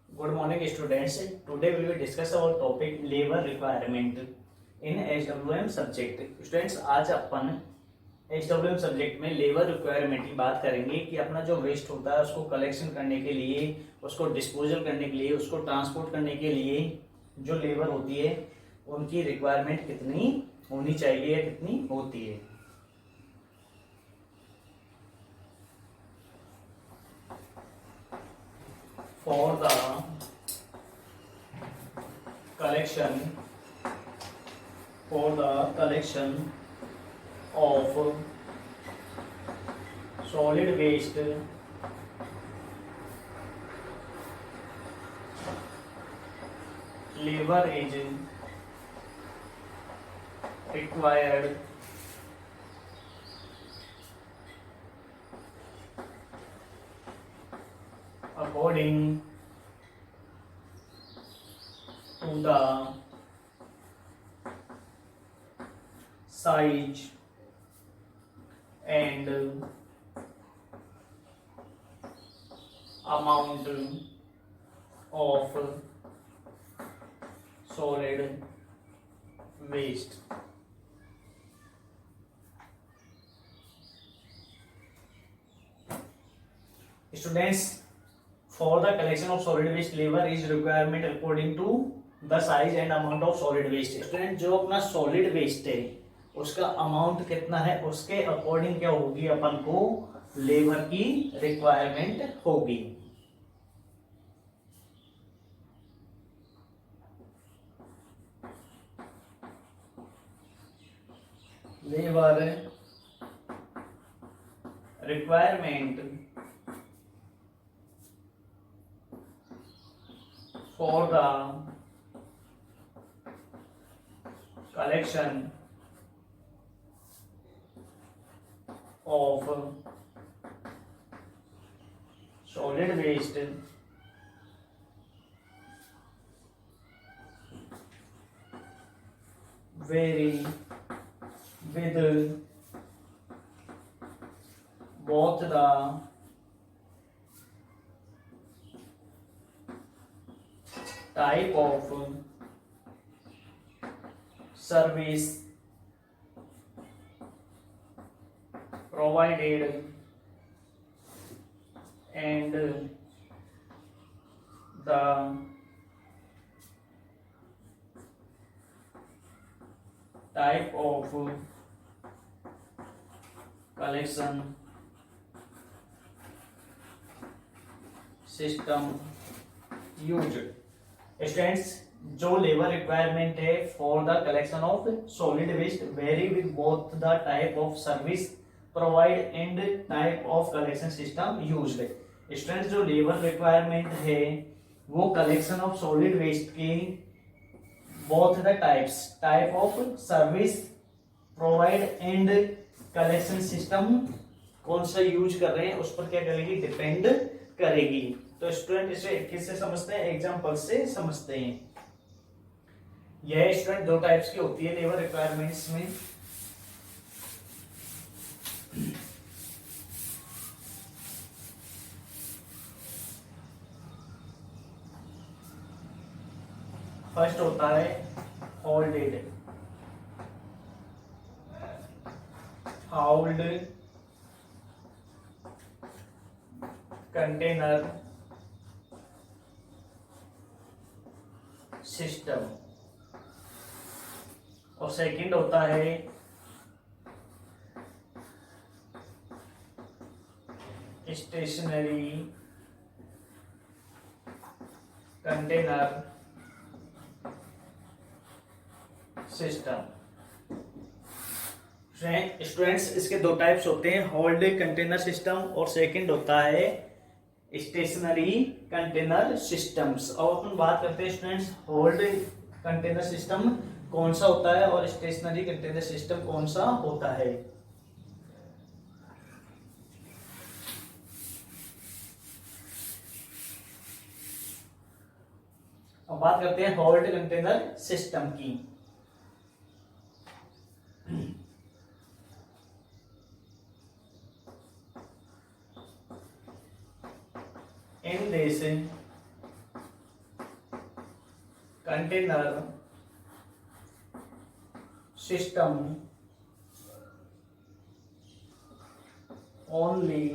Good morning, students. Today we will discuss our topic labor requirement in HWM subject. Students, आज अपन HWM subject में labour requirement की बात करेंगे कि अपना जो वेस्ट होता है उसको कलेक्शन करने के लिए, उसको डिस्पोजल करने के लिए, उसको ट्रांसपोर्ट करने के लिए जो लेबर होती है उनकी रिक्वायरमेंट कितनी होनी चाहिए या कितनी होती है। For the collection of solid waste, labor is required according to the size and amount of solid waste. Students, for the collection of solid waste, labor is requirement according to the size and amount of solid waste. Student, जो अपना solid waste है उसका amount कितना है उसके according क्या होगी, अपन को लेबर की रिक्वायरमेंट होगी। Labour requirement for the collection of solid waste vary with both the type of service provided and the type of collection system used. Students, जो लेबर रिक्वायरमेंट है for the collection of solid waste very with both the type of service provide and type of collection system used. Students, जो labour requirement है वो collection of solid waste की both the type of service provide and collection system कौन सा use कर रहे हैं उस पर क्या करेगी, डिपेंड करेगी। तो स्टूडेंट इसे किससे समझते हैं, एग्जांपल से समझते हैं। यह स्टूडेंट दो टाइप्स की होती है लेबर रिक्वायरमेंट्स में। फर्स्ट होता है होल्डेड कंटेनर सिस्टम और सेकंड होता है स्टेशनरी कंटेनर सिस्टम। स्टूडेंट्स, इसके दो टाइप्स होते हैं, होल्ड कंटेनर सिस्टम और सेकंड होता है स्टेशनरी कंटेनर सिस्टम्स। और अपन बात करते हैं स्टूडेंट्स होल्ड कंटेनर सिस्टम कौन सा होता है और स्टेशनरी कंटेनर सिस्टम कौन सा होता है। अब बात करते हैं होल्ड कंटेनर सिस्टम की। in this container system only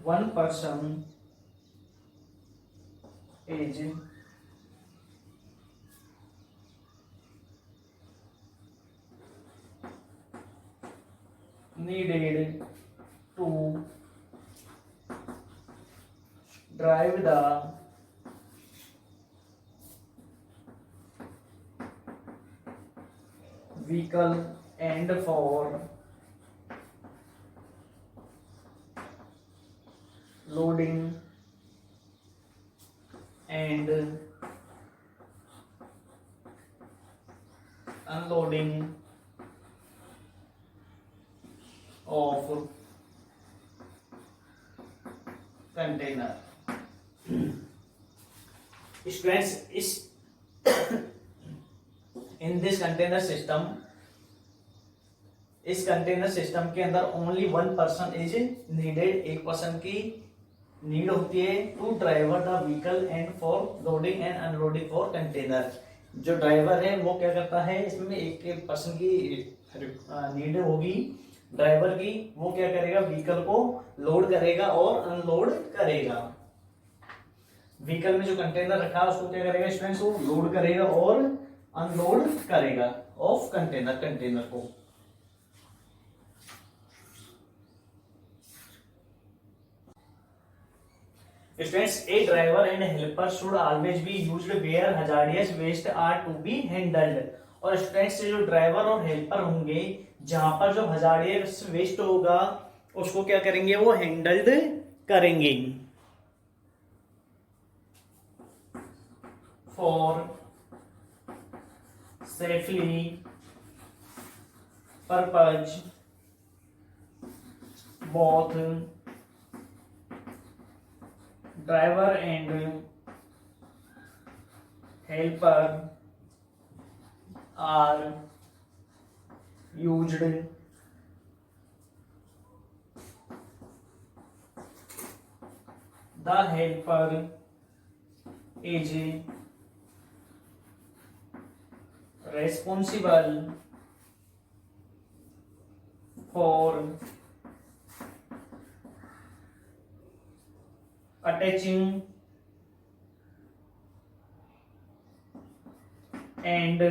one person is needed to drive the vehicle and for loading and unloading of container. Students, is in this container system, इस कंटेनर सिस्टम के अंदर only one person is needed, एक पर्सन की need होती है to driver the vehicle and for loading and unloading for container. जो driver है वो क्या करता है, इसमें एक पर्सन की नीड होगी ड्राइवर की, वो क्या करेगा, व्हीकल को लोड करेगा और अनलोड करेगा। व्हीकल में जो कंटेनर रखा है उसको क्या करेगा स्टूडेंट्स, वो लोड करेगा और अनलोड करेगा ऑफ कंटेनर को। Students, a driver and helper should always be used where hazardous waste are to be handled. और स्टूडेंट्स जो ड्राइवर और हेल्पर होंगे, जहां पर जो हजारियस वेस्ट होगा उसको क्या करेंगे, वो हैंडल्ड करेंगे। For safely purpose both driver and helper are used the helper is responsible for attaching and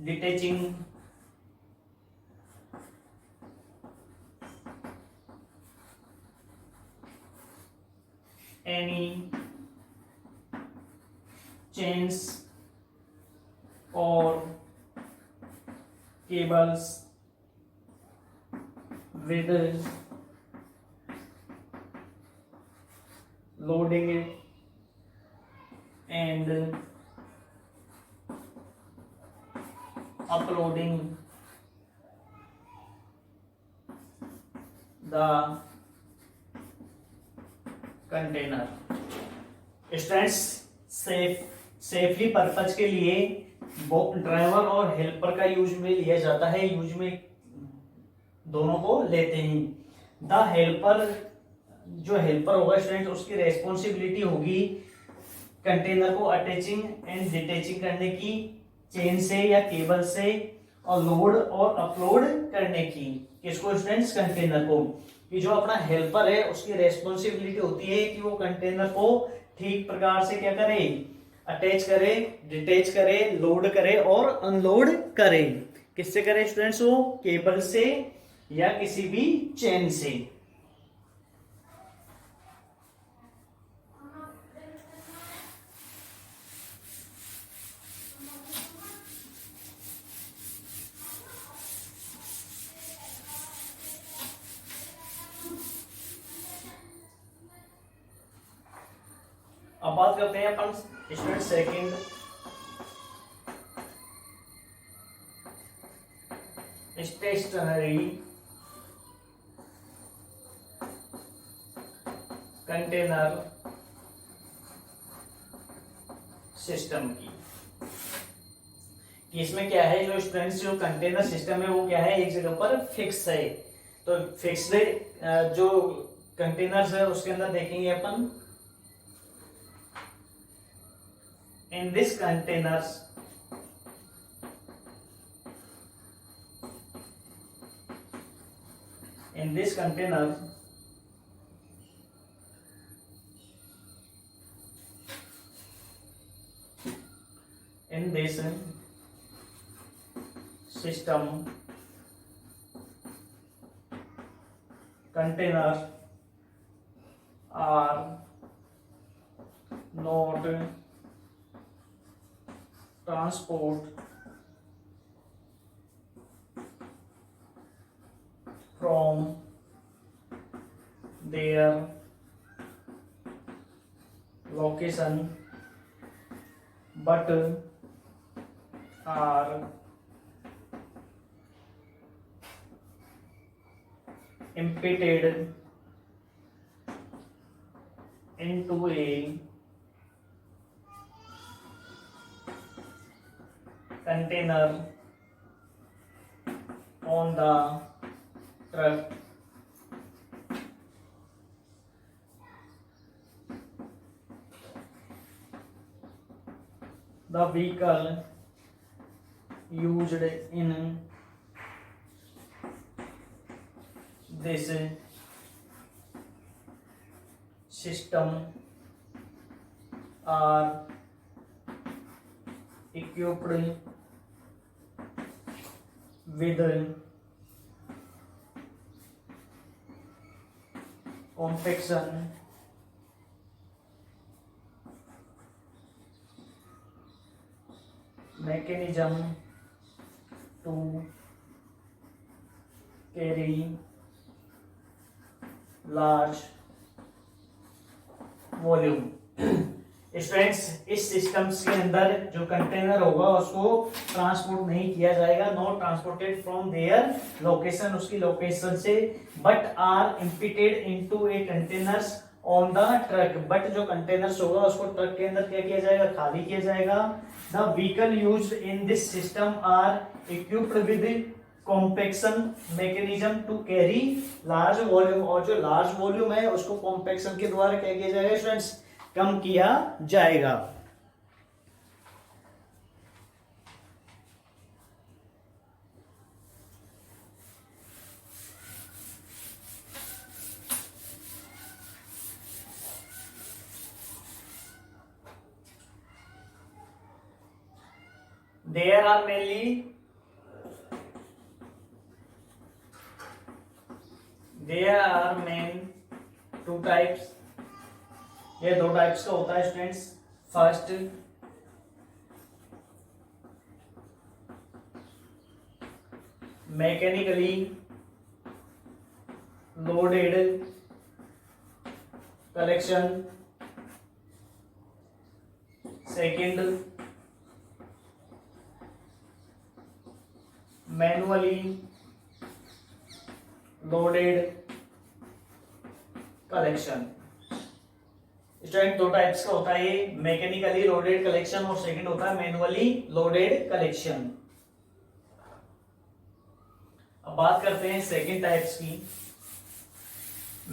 detaching any chains or cables with loading it and uploading the container। Students, safely purpose के लिए driver और helper का use में लिया जाता है, use में दोनों को लेते हैं। द हेल्पर, जो हेल्पर होगा स्टूडेंट, उसकी रेस्पॉन्सिबिलिटी होगी कंटेनर को अटैचिंग एंड डिटैचिंग करने की, चेन से या केबल से, और लोड और अपलोड करने की। किसको स्टूडेंट्स, कंटेनर को। कि जो अपना हेल्पर है उसकी रेस्पॉन्सिबिलिटी होती है कि वो कंटेनर को ठीक प्रकार से क्या करे, अटैच करे, डिटैच करे, लोड करे और अनलोड करे। किससे करे स्टूडेंट्स, वो केबल से या किसी भी चेन से। अब बात करते हैं अपन student second stationary container system की। कि इसमें क्या है, जो स्टूडेंट्स जो कंटेनर सिस्टम है वो क्या है, एक जगह पर फिक्स है। तो फिक्स्ड जो कंटेनर्स है उसके अंदर देखेंगे अपन, in this containers in this container in this system containers are not transport from their location but are imported into a container on the truck. The vehicle used in this system are equipped with compaction mechanism to carry large volume. Students, इस systems के अंदर जो container होगा उसको transport नहीं किया जाएगा, not transported from their location, उसकी लोकेशन से, but are emptied into a containers on the truck. But जो कंटेनर्स होगा उसको ट्रक के अंदर क्या किया जाएगा, खाली किया जाएगा। The vehicle used in this system are equipped with compaction mechanism to carry large volume, और जो लार्ज वॉल्यूम है उसको कॉम्पैक्शन के द्वारा क्या किया जाएगा स्टूडेंट्स, कम किया जाएगा। There are mainly main two types, ये दो टाइप्स का होता है students. First mechanically loaded collection, second manually loaded collection. Student दो टाइप्स का होता है ये, मैकेनिकली लोडेड कलेक्शन और सेकंड होता है मैनुअली लोडेड कलेक्शन। अब बात करते हैं सेकंड टाइप्स की,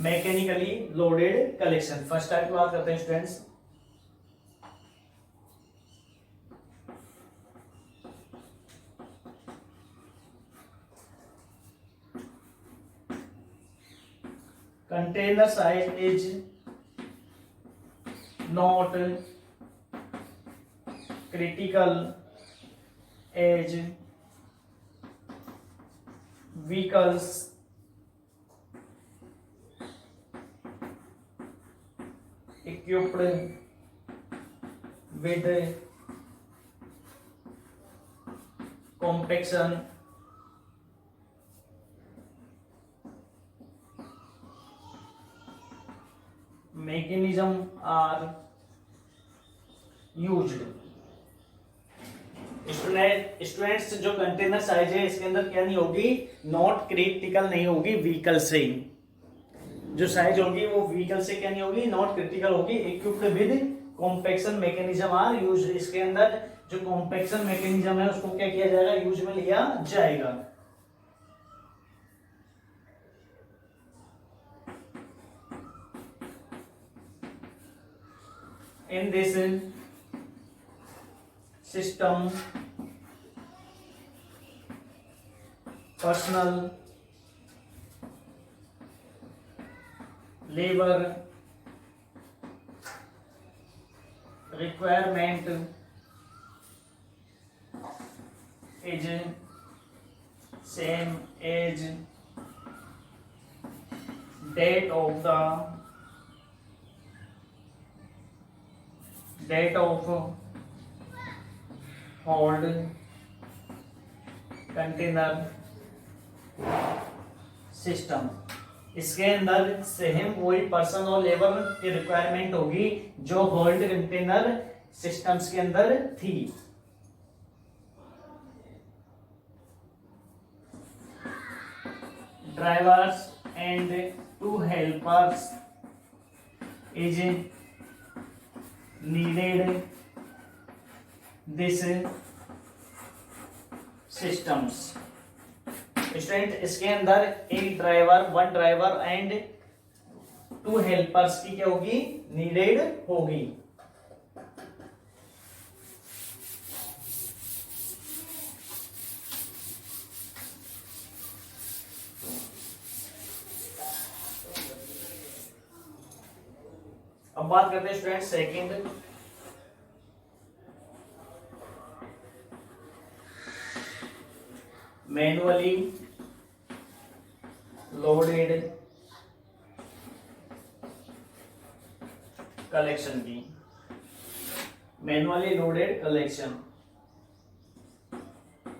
mechanically loaded collection. First type की बात करते हैं students, container size is not critical as vehicles equipped with compaction mechanism are used। Students जो कंटेनर साइज है इसके अंदर क्या नहीं होगी, नॉट क्रिटिकल नहीं होगी व्हीकल से, जो साइज होगी वो व्हीकल से क्या नहीं होगी, नॉट क्रिटिकल होगी। Equipped with compaction mechanism are used, इसके अंदर जो कॉम्पैक्शन मैकेनिज्म है उसको क्या किया जाएगा, यूज में लिया जाएगा। In this system, personal labor requirement is same as date of hold container system. इसके अंदर सेम वही पर्सन और लेबर की रिक्वायरमेंट होगी जो होल्ड कंटेनर सिस्टम्स के अंदर थी। Drivers and 2 helpers is needed this systems. Student इसके अंदर एक ड्राइवर, 1 ड्राइवर एंड 2 हेल्पर्स की क्या होगी, नीडेड होगी। अब बात करते हैं student second, manually loaded collection की। Manually loaded collection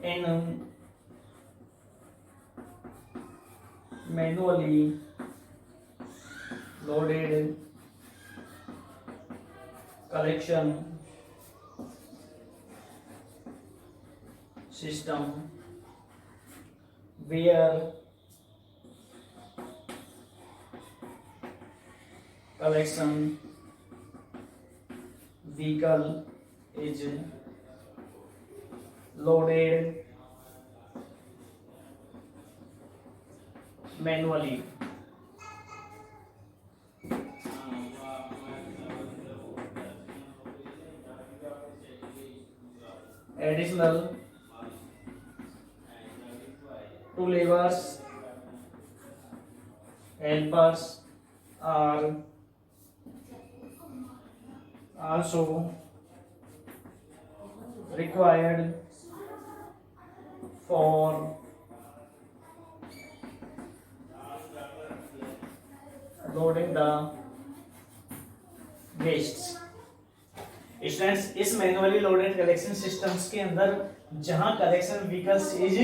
in manually loaded collection system where collection vehicle is loaded manually। Additional 2 levers helpers are also required for loading the wastes। Students इस manually loaded collection systems के अंदर जहां collection vehicles is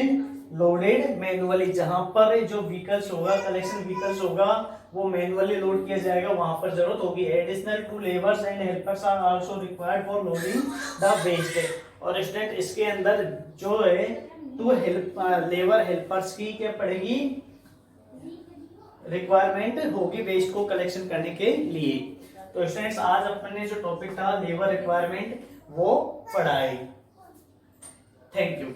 loaded manually, जहां पर जो vehicles होगा, collection vehicles होगा, वो मैनुअली लोड किया जाएगा, वहां पर जरूरत होगी additional 2 labours and helpers are also required for loading the waste. और स्टूडेंट इसके अंदर जो है 2 लेबर हेल्पर्स की क्या पड़ेगी, रिक्वायरमेंट होगी वेस्ट को कलेक्शन करने के लिए। तो स्टूडेंट्स आज अपने जो टॉपिक था लेबर रिक्वायरमेंट वो पढ़ा है। Thank you.